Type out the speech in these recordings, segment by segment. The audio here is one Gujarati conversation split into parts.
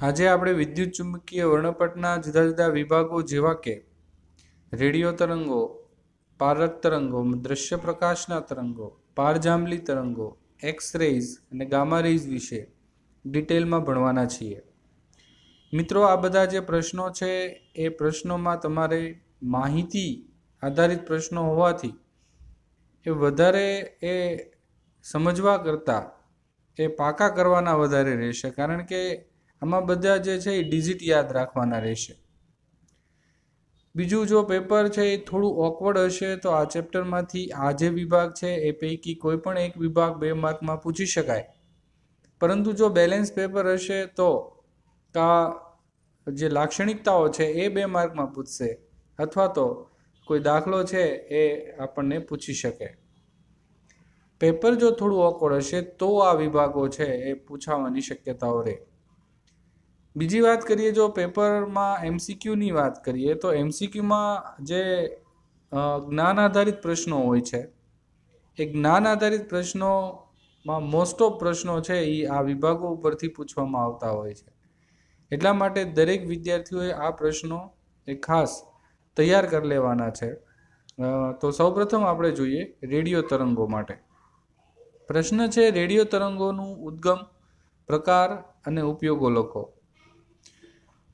આજે આપણે વિદ્યુત ચુંબકીય વર્ણપટના જુદા જુદા વિભાગો જેવા કે રેડિયો તરંગો, પારક તરંગો, દ્રશ્ય પ્રકાશના તરંગો, પારજાંબલી તરંગો, એક્સ રેઝ અને ગામા રેઝ વિશે ડિટેલમાં ભણવાના છીએ. મિત્રો, આ બધા જે પ્રશ્નો છે એ પ્રશ્નોમાં તમારે માહિતી આધારિત પ્રશ્નો હોવાથી એ વધારે એ સમજવા કરતાં એ પાકા કરવાના વધારે રહેશે, કારણ કે આમાં બધા જે છે એ ડિજિટ યાદ રાખવાના રહેશે. બીજું, જો પેપર છે એ થોડું ઓકવર્ડ હશે તો આ ચેપ્ટરમાંથી આ જે વિભાગ છે એ પૈકી કોઈ પણ એક વિભાગ 2 માર્કમાં પૂછી શકાય. પરંતુ જો બેલેન્સ પેપર હશે તો આ જે લાક્ષણિકતાઓ છે એ 2 માર્કમાં પૂછશે, અથવા તો કોઈ દાખલો છે એ આપણને પૂછી શકે. પેપર જો થોડું ઓકવર્ડ હશે તો આ વિભાગો છે એ પૂછાવાની શક્યતાઓ રહે. બીજી વાત કરીએ, જો પેપરમાં એમસીક્યુની વાત કરીએ તો એમસીક્યુમાં જે જ્ઞાન આધારિત પ્રશ્નો હોય છે એ જ્ઞાન આધારિત પ્રશ્નોમાં મોસ્ટ ઓફ પ્રશ્નો છે એ આ વિભાગો ઉપરથી પૂછવામાં આવતા હોય છે. એટલા માટે દરેક વિદ્યાર્થીઓએ આ પ્રશ્નો એ ખાસ તૈયાર કરી લેવાના છે. તો સૌપ્રથમ આપણે જોઈએ રેડિયો તરંગો માટે. પ્રશ્ન છે, રેડિયો તરંગોનું ઉદ્ગમ, પ્રકાર અને ઉપયોગો લખો.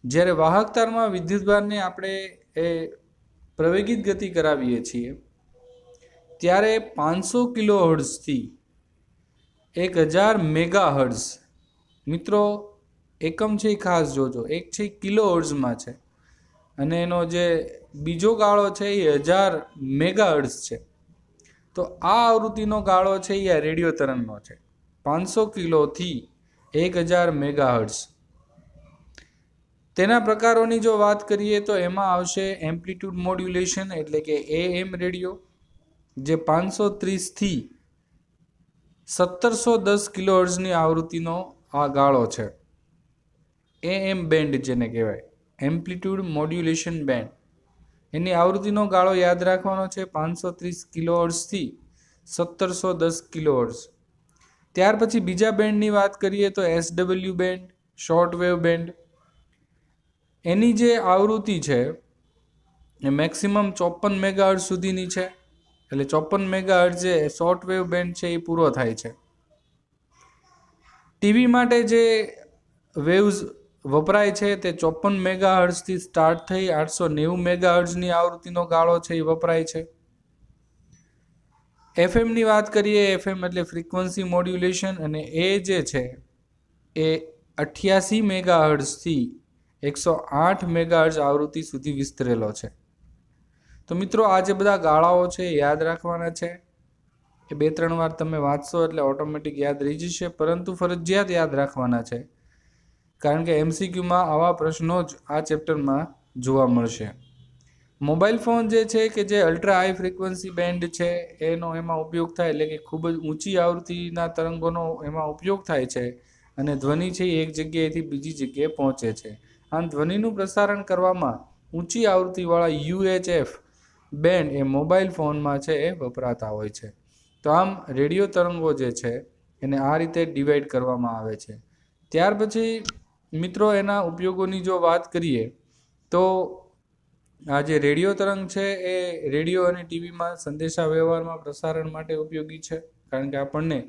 જ્યારે વાહક તારમાં વિદ્યુતભારને આપણે એ પ્રવેગિત ગતિ કરાવીએ છીએ ત્યારે 500 કિલોહર્ટ્ઝથી 1000 મેગાહર્ટ્ઝ, મિત્રો એકમ છે એ ખાસ જોજો, એક છે કિલોહર્ટ્ઝમાં છે અને એનો જે બીજો ગાળો છે એ 1000 મેગાહર્ટ્ઝ છે. તો આ આવૃત્તિનો ગાળો છે એ આ રેડિયો તરંગનો છે, 500 કિલોથી 1000 મેગાહર્ટ્ઝ. તેના પ્રકારોની જો વાત કરીએ તો એમાં આવશે એમ્પ્લિટ્યૂડ મોડ્યુલેશન એટલે કે AM રેડિયો, જે 530થી 1710 કિલોહર્ટ્ઝની આવૃત્તિનો આ ગાળો છે. AM બેન્ડ જેને કહેવાય, એમ્પ્લિટ્યૂડ મોડ્યુલેશન બેન્ડ, એની આવૃત્તિનો ગાળો યાદ રાખવાનો છે 530 કિલોહર્ટ્ઝથી 1710 કિલોહર્ટ્ઝ. ત્યાર પછી બીજા બેન્ડની વાત કરીએ તો SW band, short wave band. એની જે આવૃત્તિ છે એ મેક્સિમમ 54 મેગાહર્ટ્ઝ સુધીની છે, એટલે 54 મેગાહર્ટ્ઝ જે શોર્ટ વેવ બેન્ડ છે એ પૂરો થાય છે. ટીવી માટે જે વેવ્સ વપરાય છે તે 54 મેગાહર્ટ્ઝથી સ્ટાર્ટ થઈ 890 મેગાહર્ટ્ઝની આવૃત્તિનો ગાળો છે એ વપરાય છે. એફએમની વાત કરીએ, એફએમ એટલે ફ્રીક્વન્સી મોડ્યુલેશન, અને એ જે છે એ 88 મેગાહર્ટ્ઝથી 108 મેગાહર્ટ્ઝ આવૃત્તિ સુધી વિસ્તરેલો છે. તો મિત્રો, આ જે બધા ગાળાઓ છે એ યાદ રાખવાના છે. એ 2-3 વાર તમે વાંચશો એટલે ઓટોમેટિક યાદ રહી જશે, પરંતુ ફરજિયાત યાદ રાખવાના છે, કારણ કે એમસીક્યુમાં આવા પ્રશ્નો જ આ ચેપ્ટરમાં જોવા મળશે. મોબાઈલ ફોન જે છે કે જે અલ્ટ્રા હાઈ ફ્રીક્વન્સી બેન્ડ છે એનો એમાં ઉપયોગ થાય, એટલે કે ખૂબ જ ઊંચી આવૃત્તિના તરંગોનો એમાં ઉપયોગ થાય છે, અને ધ્વનિ છે એ એક જગ્યાએથી બીજી જગ્યાએ પહોંચે છે. આમ ધ્વનિનું પ્રસારણ કરવામાં ઊંચી આવૃત્તિવાળા UHF બેન્ડ એ મોબાઈલ ફોનમાં છે એ વપરાતા હોય છે. તો આમ રેડિયો તરંગો જે છે એને આ રીતે ડિવાઈડ કરવામાં આવે છે. ત્યાર પછી મિત્રો, એના ઉપયોગોની જો વાત કરીએ તો આ જે રેડિયો તરંગ છે એ રેડિયો અને ટીવીમાં સંદેશા વ્યવહારમાં પ્રસારણ માટે ઉપયોગી છે, કારણ કે આપણને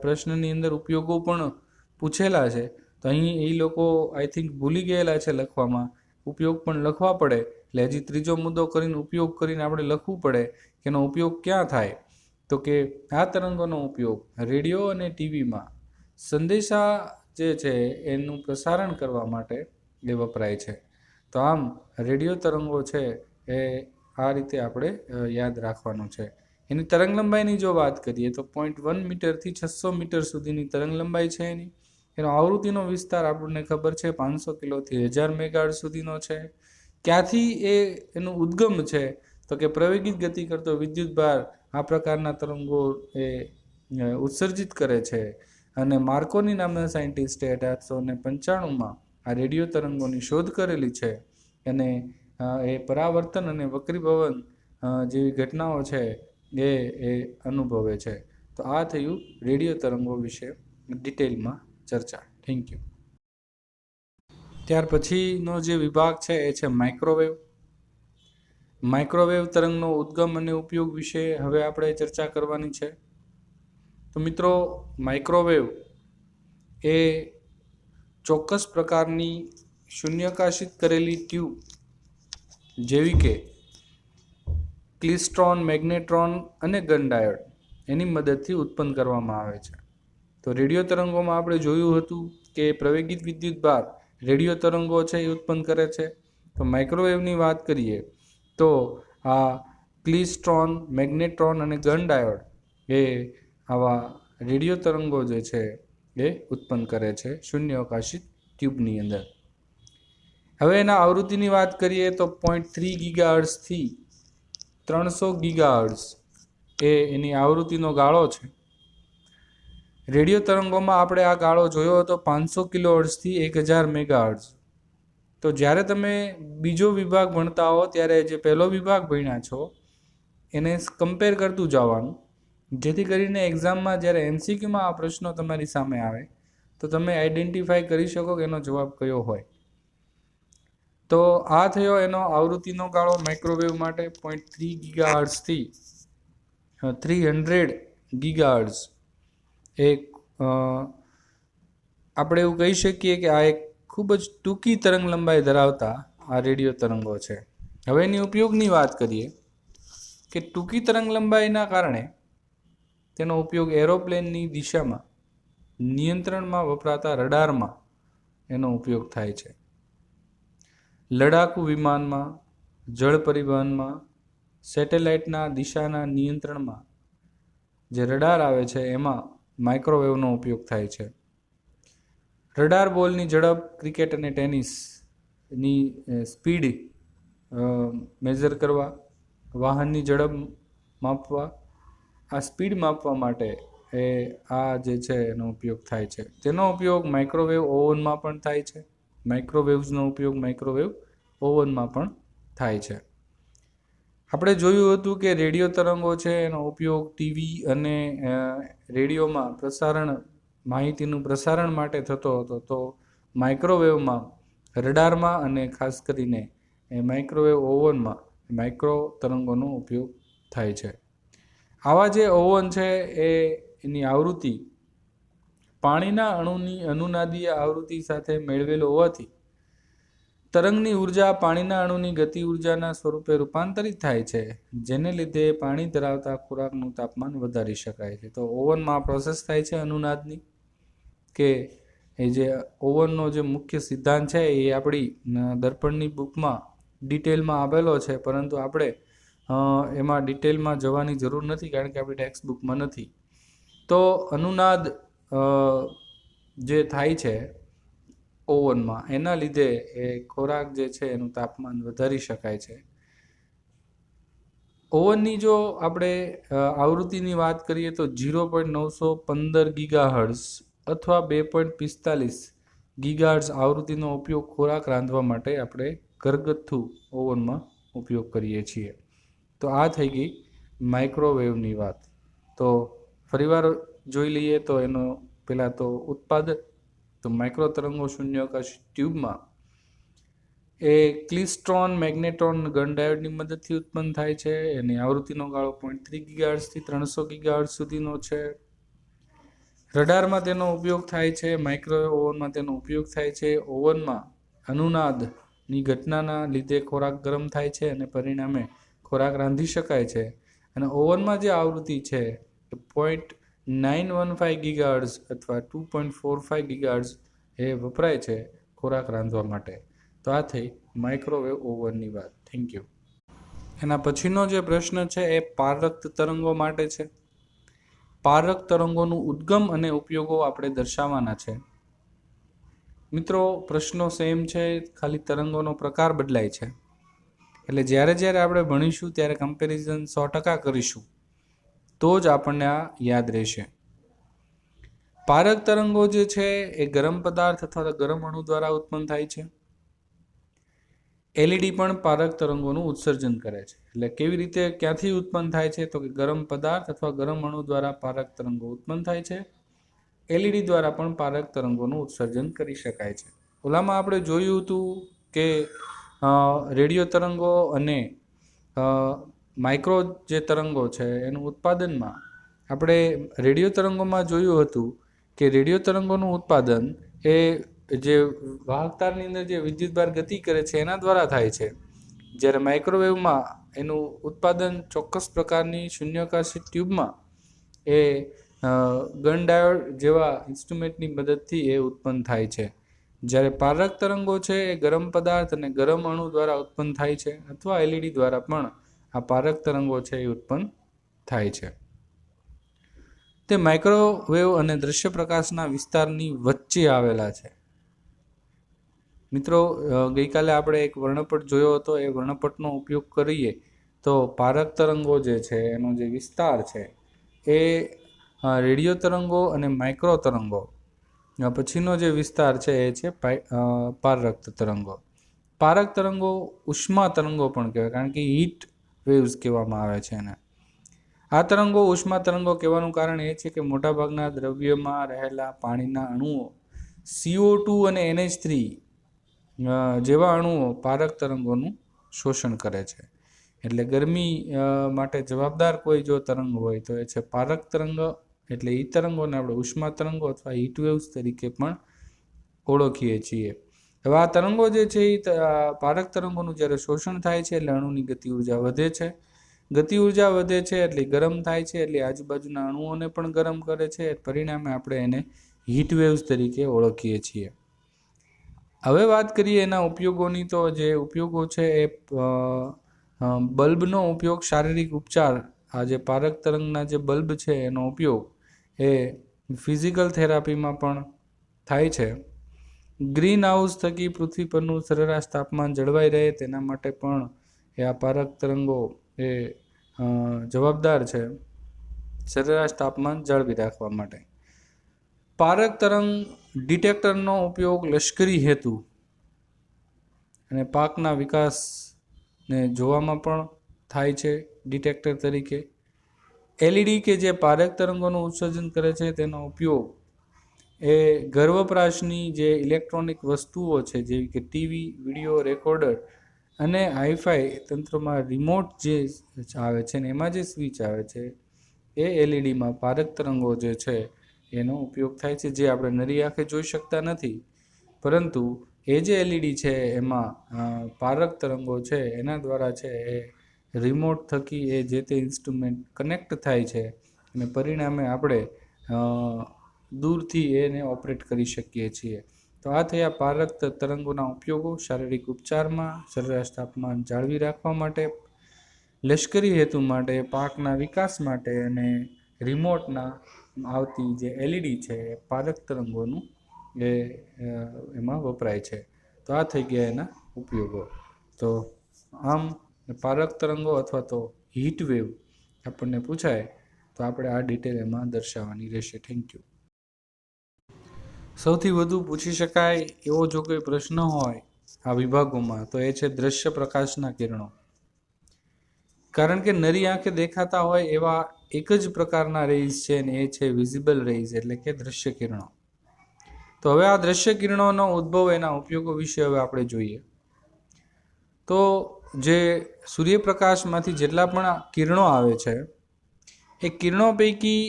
પ્રશ્નની અંદર ઉપયોગો પણ પૂછેલા છે. તો અહીં એ લોકો આઈ થિંક ભૂલી ગયેલા છે લખવામાં, ઉપયોગ પણ લખવા પડે. એટલે હજી ત્રીજો મુદ્દો કરીને ઉપયોગ કરીને આપણે લખવું પડે કે એનો ઉપયોગ ક્યાં થાય. તો કે આ તરંગોનો ઉપયોગ રેડિયો અને ટીવીમાં સંદેશા જે છે એનું પ્રસારણ કરવા માટે એ વપરાય છે. તો આમ રેડિયો તરંગો છે એ આ રીતે આપણે યાદ રાખવાનું છે. એની તરંગ લંબાઈની જો વાત કરીએ તો 0.1 મીટરથી 600 મીટર સુધીની તરંગ લંબાઈ છે એની. એનો આવૃત્તિનો વિસ્તાર આપણને ખબર છે 500 કિલોથી 1000 મેગાહર્ટ્ઝ સુધીનો છે. ક્યાંથી એનું ઉદ્ગમ છે તો કે પ્રવેગિત ગતિ કરતો વિદ્યુતભાર આ પ્રકારના તરંગો એ ઉત્સર્જિત કરે છે, અને માર્કોની નામના સાયન્ટિસ્ટે 1895માં આ રેડિયો તરંગોની શોધ કરેલી છે, અને એ પરાવર્તન અને વક્રીભવન જેવી ઘટનાઓ છે એ અનુભવે છે. તો આ થયું રેડિયો તરંગો વિશે ડિટેલમાં ચર્ચા. Thank you. ત્યાર પછીનો જે વિભાગ છે એ છે માઇક્રોવેવ. માઇક્રોવેવ તરંગનો ઉદ્ગમ અને ઉપયોગ વિશે હવે આપણે ચર્ચા કરવાની છે. તો મિત્રો, માઇક્રોવેવ એ ચોક્કસ પ્રકારની શૂન્યાકાશિત કરેલી ટ્યુબ જેવી કે ક્લિસ્ટ્રોન, મેગ્નેટ્રોન અને ગન ડાયોડ એની મદદથી ઉત્પન્ન કરવામાં આવે છે. તો રેડિયો તરંગોમાં આપણે જોયું હતું કે પ્રવેગિત વિદ્યુત ભાર રેડિયો તરંગો છે એ ઉત્પન્ન કરે છે. તો માઇક્રોવેવની વાત કરીએ તો આ ક્લિસ્ટ્રોન, મેગ્નેટ્રોન અને ગન ડાયોડ એ આવા રેડિયો તરંગો જે છે એ ઉત્પન્ન કરે છે શૂન્યાવકાશિત ટ્યુબની અંદર. હવે એના આવૃત્તિની વાત કરીએ તો 0.3 ગીગાહર્ટ્ઝથી 300 ગીગાહર્ટ્ઝ એ એની આવૃત્તિનો ગાળો છે. રેડિયો તરંગોમાં આપણે આ ગાળો જોયો હતો 500 કિલોહર્ટ્ઝથી 1000 મેગાહર્ટ્ઝ. તો જ્યારે તમે બીજો વિભાગ ભણતા હો ત્યારે જે પહેલો વિભાગ ભણ્યા છો એને કમ્પેર કરતું જવાનું, જેથી કરીને એક્ઝામમાં જ્યારે MCQમાં આ પ્રશ્નો તમારી સામે આવે તો તમે આઈડેન્ટિફાઈ કરી શકો કે એનો જવાબ કયો હોય. તો આ થયો એનો આવૃત્તિનો ગાળો માઇક્રોવેવ માટે 0.3 ગીગાહર્ટ્ઝથી 300 ગીગાહર્ટ્ઝ. એક આપણે એવું કહી શકીએ કે આ એક ખૂબ જ ટૂંકી તરંગ લંબાઈ ધરાવતા આ રેડિયો તરંગો છે. હવે એની ઉપયોગની વાત કરીએ કે ટૂંકી તરંગ લંબાઈના કારણે તેનો ઉપયોગ એરોપ્લેનની દિશામાં નિયંત્રણમાં વપરાતા રડારમાં એનો ઉપયોગ થાય છે. લડાકુ વિમાનમાં, જળ પરિવહનમાં, સેટેલાઇટના દિશાના નિયંત્રણમાં જે રડાર આવે છે એમાં માઇક્રોવેવનો ઉપયોગ થાય છે. રડાર બોલની ઝડપ, ક્રિકેટ અને ટેનિસની સ્પીડ મેઝર કરવા, વાહનની ઝડપ માપવા, આ સ્પીડ માપવા માટે આ જે છે એનો ઉપયોગ થાય છે. તેનો ઉપયોગ માઇક્રોવેવ ઓવનમાં પણ થાય છે. માઇક્રોવેવ્સનો ઉપયોગ માઇક્રોવેવ ઓવનમાં પણ થાય છે. આપણે જોયું હતું કે રેડિયો તરંગો છે એનો ઉપયોગ ટીવી અને રેડિયોમાં માહિતીનું પ્રસારણ માટે થતો હતો. તો માઇક્રોવેવમાં, રડારમાં અને ખાસ કરીને માઇક્રોવેવ ઓવનમાં માઇક્રો તરંગોનો ઉપયોગ થાય છે. આવા જે ઓવન છે એની આવૃત્તિ પાણીના અણુની અનુનાદીય આવૃત્તિ સાથે મેળવેલ હોવાથી તરંગની ઉર્જા પાણીના અણુની ગતિ ઉર્જાના સ્વરૂપે રૂપાંતરિત થાય છે, જેને લીધે પાણી ધરાવતા ખોરાકનું તાપમાન વધારી શકાય છે. તો ઓવનમાં પ્રોસેસ થાય છે અનુનાદની, કે એ જે ઓવનનો જે મુખ્ય સિદ્ધાંત છે એ આપણી દર્પણની બુકમાં ડિટેલમાં આપેલો છે, પરંતુ આપણે એમાં ડિટેલમાં જવાની જરૂર નથી કારણ કે આપણી ટેક્સ્ટ બુકમાં નથી. તો અનુનાદ જે થાય છે ઓવનમાં એના લીધે એ ખોરાક જે છે એનું તાપમાન વધારી શકાય છે. ઓવનની જો આપણે આવૃત્તિની વાત કરીએ તો 0.915 ગીગાહર્ટ્ઝ અથવા 2.45 ગીગાહર્ટ્ઝ આવૃત્તિનો ઉપયોગ ખોરાક રાંધવા માટે આપણે ઘરગથ્થુ ઓવનમાં ઉપયોગ કરીએ છીએ. તો આ થઈ ગઈ માઇક્રોવેવની વાત. તો ફરીવાર જોઈ લઈએ તો એનો પહેલાં તો ઉત્પાદન. તો માઇક્રો તરંગો શૂન્યાવકાશ ટ્યુબમાં એ ક્લિસ્ટ્રોન, મેગ્નેટ્રોન, ગન ડાયોડની મદદથી ઉત્પન્ન થાય છે. એની આવૃત્તિનો ગાળો 0.3 ગીગાહર્ટ્ઝથી 300 ગીગાહર્ટ્ઝ સુધીનો છે. રડારમાં તેનો ઉપયોગ થાય છે. માઇક્રોવેવ ઓવનમાં તેનો ઉપયોગ થાય છે. ઓવનમાં અનુનાદની ઘટનાના લીધે ખોરાક ગરમ થાય છે અને પરિણામે ખોરાક રાંધી શકાય છે. અને ઓવનમાં જે આવૃત્તિ છે એ 0.915 ગીગાહર્ટ્ઝ અથવા 2.45 ગીગાહર્ટ્ઝ એ વપરાય છે ખોરાક રાંધવા માટે. તો આ થઈ માઇક્રોવેવ ઓવનની વાત. Thank you. એના પછીનો જે પ્રશ્ન છે એ પારરક્ત તરંગો માટે છે. પારક તરંગોનું ઉદ્ગમ અને ઉપયોગો આપણે દર્શાવવાના છે. મિત્રો, પ્રશ્નો સેમ છે, ખાલી તરંગોનો પ્રકાર બદલાય છે. એટલે જ્યારે આપણે ભણીશું ત્યારે કમ્પેરિઝન 100% કરીશું તો જ આપણને આ યાદ રહેશે. પારક તરંગો જે છે એ ગરમ પદાર્થ અથવા ગરમ અણુ દ્વારા ઉત્પન્ન થાય છે. એલઈડી પણ પારક તરંગોનું ઉત્સર્જન કરે છે. એટલે કેવી રીતે, ક્યાંથી ઉત્પન્ન થાય છે? તો કે ગરમ પદાર્થ અથવા ગરમ અણુ દ્વારા પારક તરંગો ઉત્પન્ન થાય છે. એલઈડી દ્વારા પણ પારક તરંગોનું ઉત્સર્જન કરી શકાય છે. ઓલામાં આપણે જોયું હતું કે રેડિયો તરંગો અને માઇક્રો જે તરંગો છે એનું ઉત્પાદનમાં આપણે રેડિયો તરંગોમાં જોયું હતું કે રેડિયો તરંગોનું ઉત્પાદન એ જે વાહકતારની અંદર જે વિદ્યુતભાર ગતિ કરે છે એના દ્વારા થાય છે, જ્યારે માઇક્રોવેવમાં એનું ઉત્પાદન ચોક્કસ પ્રકારની શૂન્યાવકાશી ટ્યુબમાં એ ગન ડાયોડ જેવા ઇન્સ્ટ્રુમેન્ટની મદદથી એ ઉત્પન્ન થાય છે. જ્યારે પારક તરંગો છે એ ગરમ પદાર્થ અને ગરમ અણુ દ્વારા ઉત્પન્ન થાય છે, અથવા એલઈડી દ્વારા પણ આ પારક તરંગો છે એ ઉત્પન્ન થાય છે. તે માઇક્રોવેવ અને દ્રશ્ય પ્રકાશના વિસ્તારની વચ્ચે આવેલા છે. મિત્રો, ગઈકાલે આપણે એક વર્ણપટ જોયો હતો. એ વર્ણપટનો ઉપયોગ કરીએ તો પારક તરંગો જે છે એનો જે વિસ્તાર છે એ રેડિયો તરંગો અને માઇક્રો તરંગો પછીનો જે વિસ્તાર છે એ છે પારક તરંગો. પારક તરંગો ઉષ્મા તરંગો પણ કહેવાય, કારણ કે હીટ વેવ્સ કહેવામાં આવે છે એને. આ તરંગો ઉષ્મા તરંગો કહેવાનું કારણ એ છે કે મોટાભાગના દ્રવ્યમાં રહેલા પાણીના અણુઓ CO2 અને NH3 જેવા અણુઓ પારક તરંગોનું શોષણ કરે છે. એટલે ગરમી માટે જવાબદાર કોઈ જો તરંગ હોય તો એ છે પારક તરંગ. એટલે એ તરંગોને આપણે ઉષ્મા તરંગો અથવા હીટ વેવ્સ તરીકે પણ ઓળખીએ છીએ. હવે આ તરંગો જે છે એ પારક તરંગોનું જ્યારે શોષણ થાય છે એટલે અણુની ગતિ ઉર્જા વધે છે. ગતિ ઉર્જા વધે છે એટલે ગરમ થાય છે, એટલે આજુબાજુના અણુઓને પણ ગરમ કરે છે. પરિણામે આપણે એને હીટ વેવ્સ તરીકે ઓળખીએ છીએ. હવે વાત કરીએ એના ઉપયોગોની, તો જે ઉપયોગો છે એ બલ્બનો ઉપયોગ, શારીરિક ઉપચાર. આ જે પારક તરંગના જે બલ્બ છે એનો ઉપયોગ એ ફિઝિકલ થેરાપીમાં પણ થાય છે. ગ્રીન હાઉસ થકી પૃથ્વી પરનું સરેરાશ તાપમાન જળવાઈ રહે તેના માટે પણ એ આ પારક તરંગો એ જવાબદાર છે, સરેરાશ તાપમાન જાળવી રાખવા માટે. પારક તરંગ ડિટેક્ટરનો ઉપયોગ લશ્કરી હેતુ અને પાકના વિકાસને જોવામાં પણ થાય છે ડિટેક્ટર તરીકે. એલઈડી કે જે પારક તરંગોનું ઉત્સર્જન કરે છે તેનો ઉપયોગ એ ઘર વપરાશની જે ઇલેક્ટ્રોનિક વસ્તુઓ છે જેવી કે ટીવી, વિડીયો રેકોર્ડર અને હાઈફાઈ તંત્રોમાં રિમોટ જે આવે છે ને એમાં જે સ્વિચ આવે છે એ એલઈડીમાં પારક તરંગો જે છે એનો ઉપયોગ થાય છે, જે આપણે નરી આંખે જોઈ શકતા નથી. પરંતુ એ જે એલઈડી છે એમાં પારક તરંગો છે એના દ્વારા છે એ રિમોટ થકી એ જે તે ઇન્સ્ટ્રુમેન્ટ કનેક્ટ થાય છે અને પરિણામે આપણે દૂરથી એને ઓપરેટ કરી શકીએ છીએ. તો આ થયા પારક તરંગોના ઉપયોગો શારીરિક ઉપચારમાં, સરેરાશ તાપમાન જાળવી રાખવા માટે, લશ્કરી હેતુ માટે, પાકના વિકાસ માટે અને રિમોટના આવતી જે એલઈડી છે એ પારક તરંગોનું એમાં વપરાય છે. તો આ થઈ ગયા એના ઉપયોગો. તો આમ પારક તરંગો અથવા તો હીટ વેવ આપણને પૂછાય તો આપણે આ ડિટેલ એમાં દર્શાવવાની રહેશે. Thank you. સૌથી વધુ પૂછી શકાય એવો જો કોઈ પ્રશ્ન હોય આ વિભાગોમાં તો એ છે દ્રશ્ય પ્રકાશના કિરણો. કારણ કે નરી આંખે દેખાતા હોય એવા એક જ પ્રકારના રેઝ છે ને એ છે વિઝિબલ રેઝ, એટલે કે દ્રશ્ય કિરણો. તો હવે આ દ્રશ્ય કિરણોનો ઉદ્ભવ, એના ઉપયોગો વિશે હવે આપણે જોઈએ. તો જે સૂર્યપ્રકાશમાંથી જેટલા પણ કિરણો આવે છે એ કિરણો પૈકી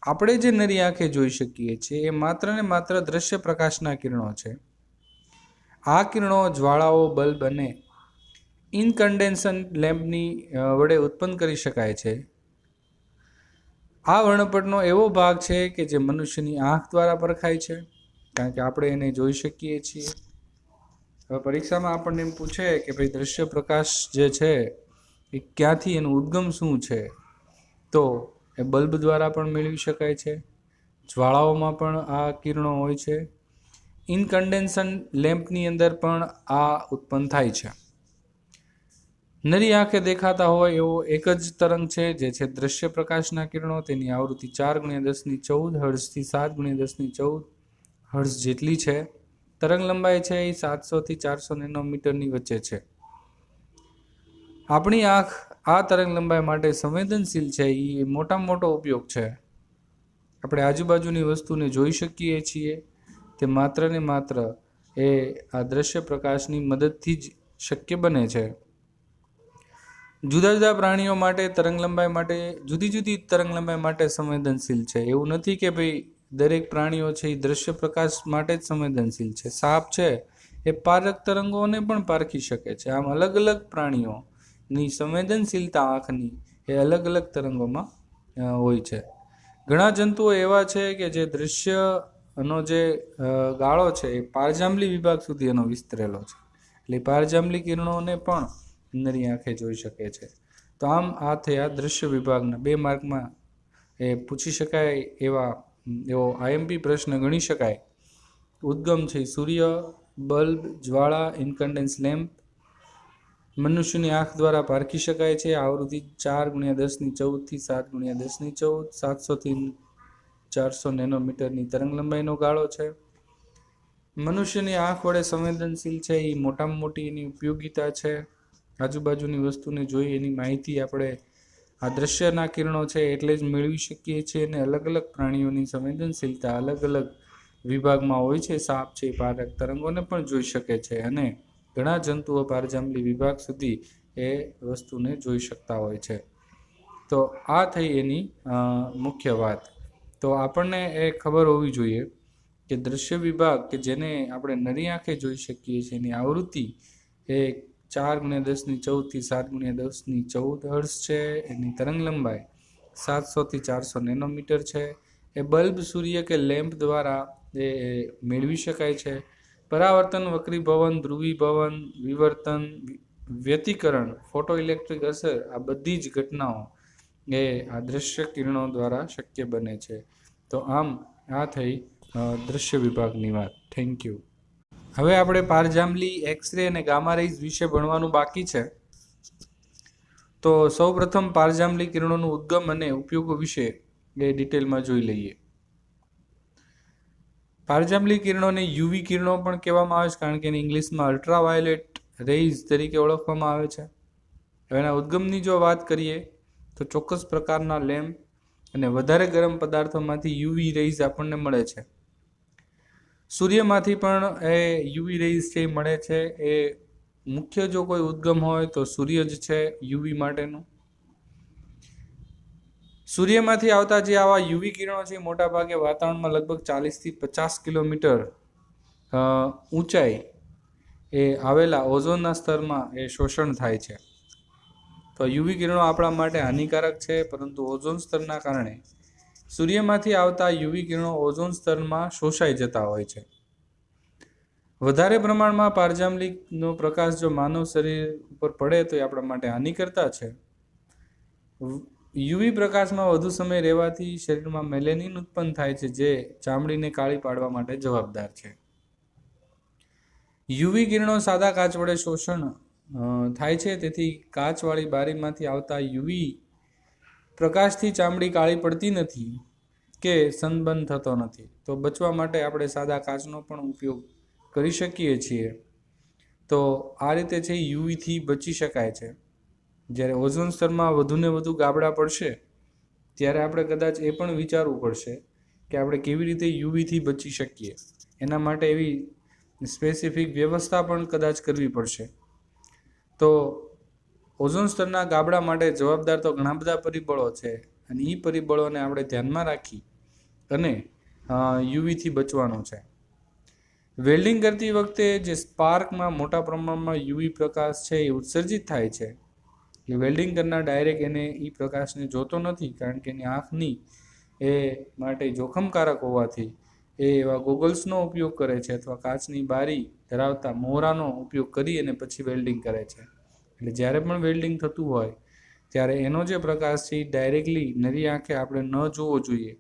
આપણે જે નરી આંખે જોઈ શકીએ છીએ એ માત્ર ને માત્ર દ્રશ્ય પ્રકાશના કિરણો છે. આ કિરણો જ્વાળાઓ, બલ્બ અને ઇનકન્ડેન્સન લેમ્પની વડે ઉત્પન્ન કરી શકાય છે. આ વર્ણપટનો એવો ભાગ છે કે જે મનુષ્યની આંખ દ્વારા પરખાય છે, કારણ કે આપણે એને જોઈ શકીએ છીએ. હવે પરીક્ષામાં આપણને એમ પૂછે કે ભાઈ દ્રશ્ય પ્રકાશ જે છે એ ક્યાંથી, એનું ઉદ્ગમ શું છે, તો એ બલ્બ દ્વારા પણ મેળવી શકાય છે. જ્વાળાઓમાં પણ આ કિરણો હોય છે. ઇનકન્ડેન્સન લેમ્પની અંદર પણ આ ઉત્પન્ન થાય છે. નરી આંખે દેખાતા હોય એવો એક જ તરંગ છે જે છે દ્રશ્ય પ્રકાશના કિરણો. તેની આવૃત્તિ 4×1014 હર્ટ્ઝથી 7×1014 હર્ટ્ઝ જેટલી છે. તરંગ લંબાઈ છે એ 700 થી 400 નેનોમીટરની વચ્ચે છે. આપણી આંખ આ તરંગ લંબાઈ માટે સંવેદનશીલ છે. એ મોટામાં મોટો ઉપયોગ છે. આપણે આજુબાજુની વસ્તુને જોઈ શકીએ છીએ. તે માત્ર ને માત્ર એ આ દ્રશ્ય પ્રકાશની મદદથી જ શક્ય બને છે. જુદા જુદા પ્રાણીઓ માટે તરંગલંબાઈ માટે જુદી જુદી તરંગલંબાઈ માટે સંવેદનશીલ છે. એવું નથી કે ભાઈ દરેક પ્રાણીઓ છે એ દ્રશ્ય પ્રકાશ માટે જ સંવેદનશીલ છે. સાપ છે એ પારક તરંગોને પણ પારખી શકે છે. આમ અલગ અલગ પ્રાણીઓની સંવેદનશીલતા આંખની એ અલગ અલગ તરંગોમાં હોય છે. ઘણા જંતુઓ એવા છે કે જે દ્રશ્યનો જે ગાળો છે એ પારજાંબલી વિભાગ સુધી એનો વિસ્તરેલો છે. એટલે પારજાંબલી કિરણોને પણ નરી આંખે જોઈ શકે છે. તો આમ આ થયા દ્રશ્ય વિભાગના 2 માર્કમાં એ પૂછી શકાય એવો આઈએમપી પ્રશ્ન ગણી શકાય. ઉદ્ગમ છે સૂર્ય, બલ્બ, જ્વાળા, ઇન્કન્ડેન્સ લેમ્પ મનુષ્યની આંખ દ્વારા પારખી શકાય છે. આવૃત્તિ 4×1014 થી 7×1014 700 થી 400 નેનોમીટરની તરંગલંબાઈનો ગાળો છે. મનુષ્યની આંખ વડે સંવેદનશીલ છે એ મોટામાં મોટી એની ઉપયોગિતા છે. આજુબાજુની વસ્તુને જોઈ એની માહિતી આપણે આ દ્રશ્યના કિરણો છે એટલે જ મેળવી શકીએ છીએ. અને અલગ અલગ પ્રાણીઓની સંવેદનશીલતા અલગ અલગ વિભાગમાં હોય છે. સાપ છે પારક તરંગોને પણ જોઈ શકે છે અને ઘણા જંતુઓ પારજાંબલી વિભાગ સુધી એ વસ્તુને જોઈ શકતા હોય છે. તો આ થઈ એની મુખ્ય વાત. તો આપણને એ ખબર હોવી જોઈએ કે દ્રશ્ય વિભાગ કે જેને આપણે નરી આંખે જોઈ શકીએ છીએ એની આવૃત્તિ એ 4×1014 થી 7×1014 હર્ટ્ઝ છે. એની તરંગ લંબાઈ 700 થી 400 નેનોમીટર છે. એ બલ્બ, સૂર્ય કે લેમ્પ દ્વારા એ મેળવી શકાય છે. પરાવર્તન, વક્રીભવન, ધ્રુવીભવન, વિવર્તન, વ્યતિકરણ, ફોટો ઇલેક્ટ્રિક અસર આ બધી જ ઘટનાઓ એ આ દ્રશ્ય કિરણો દ્વારા શક્ય બને છે. તો આમ આ થઈ દ્રશ્ય વિભાગની વાત. Thank you. હવે આપણે પારજાંબલી, એક્સરે અને ગામા રેઝ વિશે ભણવાનું બાકી છે. તો સૌપ્રથમ પારજાંબલી કિરણોનું ઉદ્ગમ અને ઉપયોગો વિશે એ ડિટેલમાં જોઈ લઈએ. પારજાંબલી કિરણોને યુવી કિરણો પણ કહેવામાં આવે છે કારણ કે એને ઇંગ્લિશમાં અલ્ટ્રાવાયોલેટ રેઝ તરીકે ઓળખવામાં આવે છે. હવે એના ઉદ્ગમની જો વાત કરીએ તો ચોક્કસ પ્રકારના લેમ્પ અને વધારે ગરમ પદાર્થોમાંથી યુવી રેઝ આપણને મળે છે. સૂર્યમાંથી પણ એ યુવી રેઝ છે એ મળે છે. એ મુખ્ય જો કોઈ ઉદ્ગમ હોય તો સૂર્ય જ છે યુવી માટેનું. સૂર્યમાંથી આવતા જે આવા યુવી કિરણો છે મોટા ભાગે વાતાવરણમાં લગભગ 40 થી 50 કિલોમીટર ઊંચાઈ એ આવેલા ઓઝોનના સ્તરમાં એ શોષણ થાય છે. તો યુવી કિરણો આપણા માટે હાનિકારક છે, પરંતુ ઓઝોન સ્તરના કારણે સૂર્યમાંથી આવતા યુવી કિરણો ઓઝોન સ્તરમાં શોષાઈ જતા હોય છે. વધારે પ્રમાણમાં પારજાંબલીનો પ્રકાશ જો માનવ શરીર ઉપર પડે તો એ આપણા માટે હાનિકર્તા છે. યુવી પ્રકાશમાં વધુ સમય રહેવાથી શરીરમાં મેલેનિન ઉત્પન્ન થાય છે જે ચામડીને કાળી પાડવા માટે જવાબદાર છે. યુવી કિરણો સાદા કાચ વડે શોષણ થાય છે, તેથી કાચવાળી બારીમાંથી આવતા યુવી પ્રકાશથી ચામડી કાળી પડતી નથી કે સનબર્ન થતો નથી. તો બચવા માટે આપણે સાદા કાચનો પણ ઉપયોગ કરી શકીએ છીએ. તો આ રીતે છે યુવીથી બચી શકાય છે. જ્યારે ઓઝોન સ્તરમાં વધુને વધુ ગાબડા પડશે ત્યારે આપણે કદાચ એ પણ વિચારવું પડશે કે આપણે કેવી રીતે યુવીથી બચી શકીએ. એના માટે એવી સ્પેસિફિક વ્યવસ્થા પણ કદાચ કરવી પડશે. તો ઓઝોન સ્તરના ગાબડા માટે જવાબદાર તો ઘણા બધા પરિબળો છે અને એ પરિબળોને આપણે ધ્યાનમાં રાખી અને યુવીથી બચવાનું છે. વેલ્ડિંગ કરતી વખતે જે સ્પાર્કમાં મોટા પ્રમાણમાં યુવી પ્રકાશ છે એ ઉત્સર્જિત થાય છે. એ વેલ્ડિંગ કરનાર ડાયરેક્ટ એને એ પ્રકાશને જોતો નથી કારણ કે એની આંખની એ માટે જોખમકારક હોવાથી એ એવા ગોગલ્સનો ઉપયોગ કરે છે અથવા કાચની બારી ધરાવતા મોહરાનો ઉપયોગ કરી અને પછી વેલ્ડિંગ કરે છે. એટલે જ્યારે પણ વેલ્ડિંગ થતું હોય ત્યારે એનો જે પ્રકાશ છે એ ડાયરેક્ટલી નરી આંખે આપણે ન જોવો જોઈએ,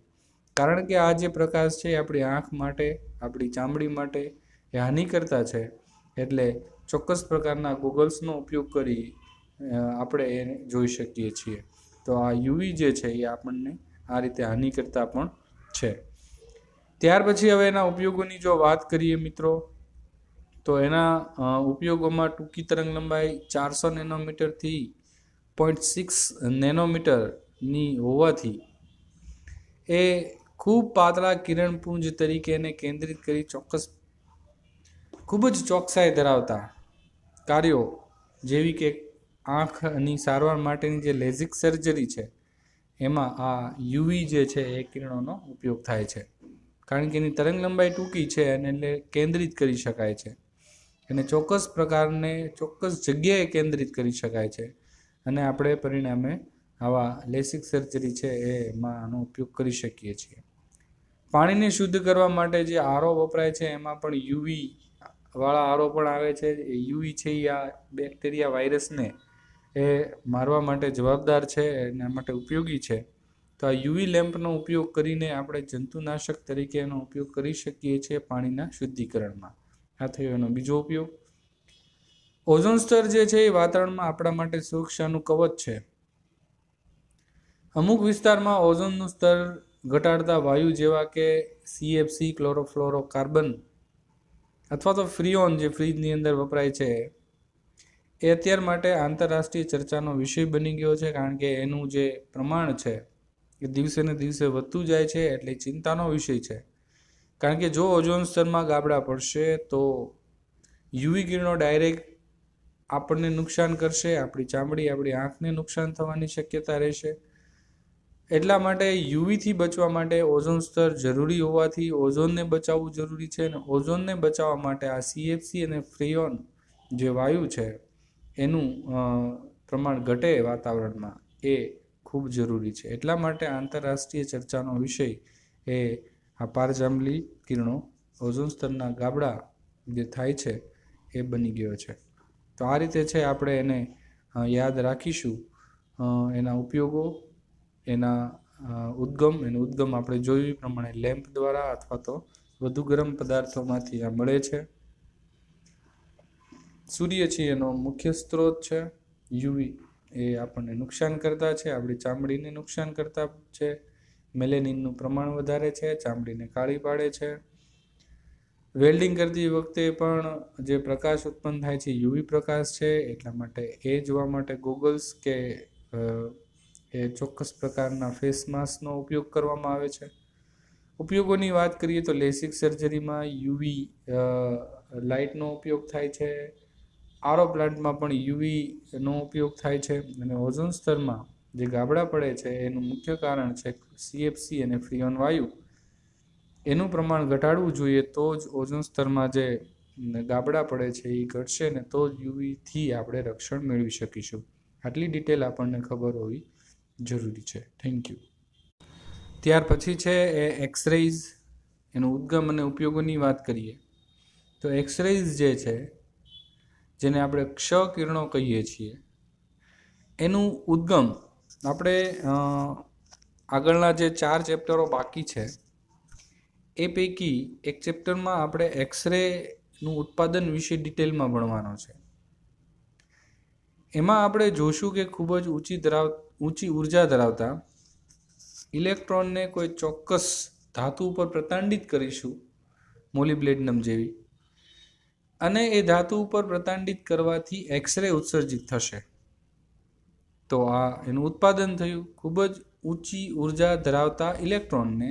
કારણ કે આ જે પ્રકાશ છે આપણી આંખ માટે, આપણી ચામડી માટે એ હાનિકર્તા છે. એટલે ચોક્કસ પ્રકારના ગોગલ્સનો ઉપયોગ કરી આપણે એને જોઈ શકીએ છીએ. તો આ યુવી જે છે એ આપણને આ રીતે હાનિકર્તા પણ છે. ત્યાર પછી હવે એના ઉપયોગોની જો વાત કરીએ મિત્રો, તો એના ઉપયોગોમાં ટૂંકી તરંગ લંબાઈ 400 નેનોમીટરથી 0.6 નેનોમીટરની હોવાથી એ ખૂબ પાતળા કિરણપુંજ તરીકે એને કેન્દ્રિત કરી ચોક્કસ ખૂબ જ ચોકસાઈ ધરાવતા કાર્યો જેવી કે આંખની સારવાર માટેની જે લેઝિક સર્જરી છે એમાં આ યુવી જે છે એ કિરણોનો ઉપયોગ થાય છે, કારણ કે એની તરંગ લંબાઈ ટૂંકી છે અને એટલે કેન્દ્રિત કરી શકાય છે અને ચોક્કસ પ્રકારને ચોક્કસ જગ્યાએ કેન્દ્રિત કરી શકાય છે અને આપણે પરિણામે આવા લેસિક સર્જરી છે એમાં આનો ઉપયોગ કરી શકીએ છીએ. પાણીને શુદ્ધ કરવા માટે જે આરો વપરાય છે એમાં પણ યુવી વાળા આરો પણ આવે છે. યુવી છે એ આ બેક્ટેરિયા વાયરસને એ મારવા માટે જવાબદાર છે, એના માટે ઉપયોગી છે. તો આ યુવી લેમ્પનો ઉપયોગ કરીને આપણે જંતુનાશક તરીકે એનો ઉપયોગ કરી શકીએ છીએ પાણીના શુદ્ધિકરણમાં. આ થયો એનો બીજો ઉપયોગ. ઓઝોન સ્તર જે છે એ વાતાવરણમાં આપણા માટે સુરક્ષાનું કવચ છે. અમુક વિસ્તારમાં ઓઝોનનું સ્તર ઘટાડતા વાયુ જેવા કે CFC, ક્લોરોફ્લોરોકાર્બન અથવા તો ફ્રીઓન જે ફ્રીજની અંદર વપરાય છે એ અત્યાર માટે આંતરરાષ્ટ્રીય ચર્ચાનો વિષય બની ગયો છે, કારણ કે એનું જે પ્રમાણ છે એ દિવસે ને દિવસે વધતું જાય છે, એટલે ચિંતાનો વિષય છે. કારણ કે જો ઓઝોન સ્તરમાં ગાબડા પડશે તો યુવી કિરણો ડાયરેક્ટ આપણને નુકસાન કરશે, આપણી ચામડી, આપણી આંખને નુકસાન થવાની શક્યતા રહેશે. એટલા માટે યુવીથી બચવા માટે ઓઝોન સ્તર જરૂરી હોવાથી ઓઝોનને બચાવવું જરૂરી છે અને ઓઝોનને બચાવવા માટે આ CFC અને ફ્રીઓન જે વાયુ છે એનું પ્રમાણ ઘટે વાતાવરણમાં એ ખૂબ જરૂરી છે. એટલા માટે આંતરરાષ્ટ્રીય ચર્ચાનો વિષય એ આ પારજાંબલી કિરણો, ઓઝોન સ્તરના ગાબડા જે થાય છે એ બની ગયો છે. તો આ રીતે છે આપણે એને યાદ રાખીશું. એના ઉપયોગો, એના ઉદ્ગમ આપણે જોયું એ પ્રમાણે લેમ્પ દ્વારા અથવા તો વધુ ગરમ પદાર્થોમાંથી આ મળે છે. સૂર્ય છે એનો મુખ્ય સ્ત્રોત છે. યુવી એ આપણને નુકસાન કરતા છે, આપણી ચામડીને નુકસાન કરતા છે. મેલેનિનનું પ્રમાણ વધારે છે, ચામડીને કાળી પાડે છે. વેલ્ડિંગ કરતી વખતે પણ જે પ્રકાશ ઉત્પન્ન થાય છે યુવી પ્રકાશ છે, એટલા માટે એ જોવા માટે ગોગલ્સ કે એ ચોક્કસ પ્રકારના ફેસ માસ્કનો ઉપયોગ કરવામાં આવે છે. ઉપયોગોની વાત કરીએ તો લેસિક સર્જરીમાં યુવી લાઇટનો ઉપયોગ થાય છે. આરો પ્લાન્ટમાં પણ યુવીનો ઉપયોગ થાય છે અને ઓઝોન સ્તરમાં જે ગાબડા પડે છે એનું મુખ્ય કારણ છે CFC અને ફ્રીઓન વાયુ. એનું પ્રમાણ ઘટાડવું જોઈએ તો જ ઓઝોન સ્તરમાં જે ગાબડા પડે છે એ ઘટશે ને તો જ યુવીથી આપણે રક્ષણ મેળવી શકીશું. આટલી ડિટેલ આપણને ખબર હોવી જરૂરી છે. Thank you. ત્યાર પછી છે એ એક્સરેઝ, એનો ઉદ્ગમ અને ઉપયોગોની વાત કરીએ તો એક્સરેઝ જે છે જેને આપણે ક્ષ કિરણો કહીએ છીએ એનું ઉદ્ગમ આપણે આગળના જે 4 ચેપ્ટરો બાકી છે એ પૈકી એક ચેપ્ટરમાં આપણે એક્સરેનું ઉત્પાદન વિશે ડિટેલમાં ભણવાનો છે. એમાં આપણે જોશું કે ખૂબ જ ઊંચી ઉર્જા ધરાવતા ઇલેક્ટ્રોનને કોઈ ચોક્કસ ધાતુ ઉપર પ્રતાંડિત કરીશું, મોલિબ્લેડનમ જેવી, અને એ ધાતુ ઉપર પ્રતાંડિત કરવાથી એક્સરે ઉત્સર્જિત થશે. તો આ એનું ઉત્પાદન થયું. ખૂબ જ ઊંચી ઉર્જા ધરાવતા ઇલેક્ટ્રોનને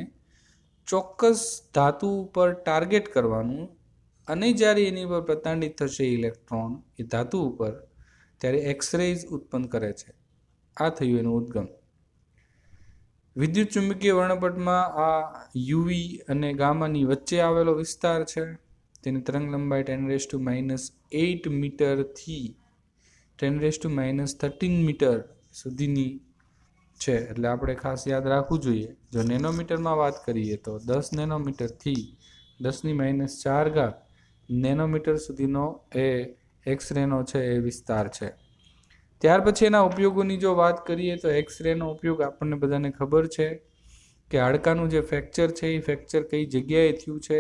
ચોક્કસ ધાતુ ઉપર ટાર્ગેટ કરવાનું અને જ્યારે એની પર પ્રતાંડિત થશે ઇલેક્ટ્રોન એ ધાતુ ઉપર, ત્યારે એક્સરેઝ ઉત્પન્ન કરે છે. આ થયું એનું ઉદ્ગમ. વિદ્યુત ચુંબકીય વર્ણપટમાં આ યુવી અને ગામાની વચ્ચે આવેલો વિસ્તાર છે. તેની તરંગ લંબાઈ 10⁻⁸ મીટરથી 10⁻13 મીટર સુધીની છે. એટલે આપણે ખાસ યાદ રાખવું જોઈએ. જો નેનોમીટરમાં વાત કરીએ તો 10 નેનોમીટરથી 10⁻⁴ નેનોમીટર સુધીનો એ એક્સરેનો છે એ વિસ્તાર છે. ત્યાર પછી એના ઉપયોગોની જો વાત કરીએ તો એક્સરેનો ઉપયોગ આપણને બધાને ખબર છે કે હાડકાનું જે ફ્રેક્ચર છે એ ફ્રેક્ચર કઈ જગ્યાએ થયું છે,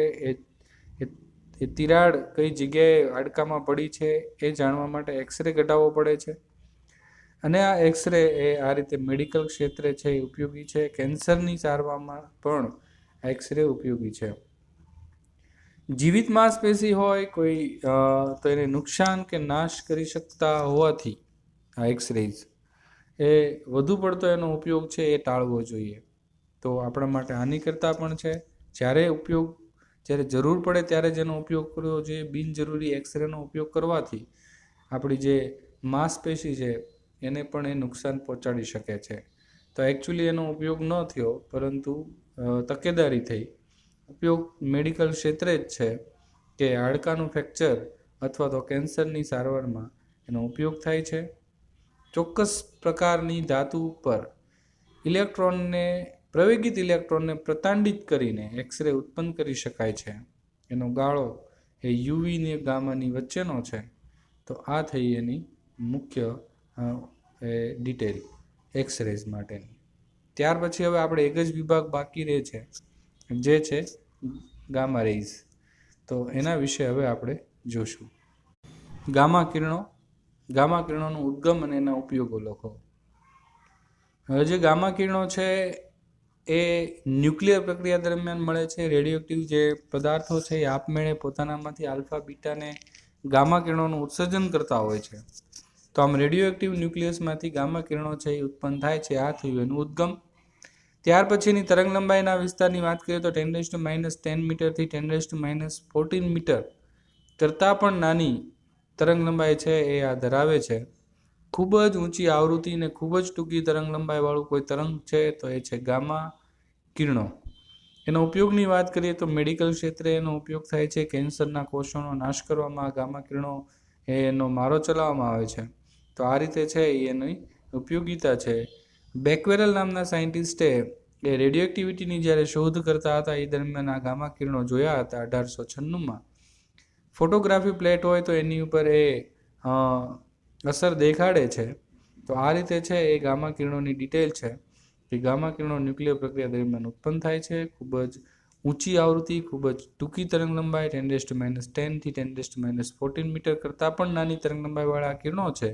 એ તિરાડ કઈ જગ્યાએ હાડકામાં પડી છે એ જાણવા માટે એક્સરે કઢાવવો પડે છે. અને આ એક્સરે એ આ રીતે મેડિકલ ક્ષેત્રે છે એ ઉપયોગી છે. કેન્સરની સારવારમાં પણ એક્સરે ઉપયોગી છે. જીવિત માંસપેશી હોય કોઈ તો એને નુકસાન કે નાશ કરી શકતા હોવાથી આ એક્સરેઝ એ વધુ પડતો એનો ઉપયોગ છે એ ટાળવો જોઈએ. તો આપણા માટે હાનિકર્તા પણ છે. જ્યારે ઉપયોગ જ્યારે જરૂર પડે ત્યારે જ એનો ઉપયોગ કરવો જોઈએ. બિનજરૂરી એક્સરેનો ઉપયોગ કરવાથી આપણી જે માંસપેશી છે એને પણ એ નુકસાન પહોંચાડી શકે છે. તો એકચ્યુઅલી એનો ઉપયોગ ન થયો, પરંતુ તકેદારી થઈ. ઉપયોગ મેડિકલ ક્ષેત્રે જ છે કે હાડકાનું ફ્રેક્ચર અથવા તો કેન્સરની સારવારમાં એનો ઉપયોગ થાય છે. ચોક્કસ પ્રકારની ધાતુ ઉપર પ્રવેગિત ઇલેક્ટ્રોનને પ્રતાંડિત કરીને એક્સરે ઉત્પન્ન કરી શકાય છે. એનો ગાળો એ યુવી ને ગામાની વચ્ચેનો છે. તો આ થઈ એની મુખ્ય ડિટેલ એક્સરેઝ માટેની. ત્યાર પછી હવે આપણે એક જ વિભાગ બાકી રહે છે, જે છે ગામા રેઝ. તો એના વિશે હવે આપણે જોશું. ગામા કિરણોનું ઉદ્ગમ અને એના ઉપયોગો લખો. હવે જે ગામા કિરણો છે એ ન્યુક્લિયર પ્રક્રિયા દરમિયાન મળે છે. રેડિયોએક્ટિવ જે પદાર્થો છે એ આપમેળે પોતાનામાંથી આલ્ફા બીટાને ગામા કિરણોનું ઉત્સર્જન કરતા હોય છે. તો આમ રેડિયોએક્ટિવ ન્યુક્લિયસમાંથી ગામા કિરણો છે એ ઉત્પન્ન થાય છે. આ થયું એનું ઉદ્ગમ. ત્યાર પછીની તરંગ લંબાઈના વિસ્તારની વાત કરીએ તો 10⁻10 મીટરથી 10⁻14 મીટર કરતાં પણ નાની તરંગ લંબાઈ છે એ આ ધરાવે છે. ખૂબ જ ઊંચી આવૃત્તિ અને ખૂબ જ ટૂંકી તરંગ લંબાઈવાળું કોઈ તરંગ છે તો એ છે ગામા કિરણો. એનો ઉપયોગની વાત કરીએ તો મેડિકલ ક્ષેત્રે એનો ઉપયોગ થાય છે. કેન્સરના કોષોનો નાશ કરવામાં ગામા કિરણો એનો મારો ચલાવવામાં આવે છે. તો આ રીતે છે એની ઉપયોગિતા છે. બેકવેરલ નામના સાયન્ટિસ્ટે એ રેડિયોએક્ટિવિટીની જ્યારે શોધ કરતા હતા એ દરમિયાન આ ગામા કિરણો જોયા હતા 1896માં. ફોટોગ્રાફી પ્લેટ હોય તો એની ઉપર એ અસર દેખાડે છે. તો આ રીતે છે એ ગામા કિરણોની ડિટેલ છે કે ગામા કિરણો ન્યુક્લિયર પ્રક્રિયા દરમિયાન ઉત્પન્ન થાય છે. ખૂબ જ ઊંચી આવૃત્તિ, ખૂબ જ ટૂંકી તરંગ લંબાઈ 10⁻10 થી 10⁻14 મીટર કરતાં પણ નાની તરંગ લંબાઈવાળા કિરણો છે.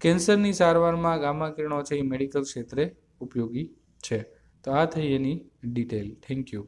કેન્સરની સારવારમાં ગામા કિરણો છે એ મેડિકલ ક્ષેત્રે ઉપયોગી છે. તો આ થઈ એની ડિટેલ. Thank you.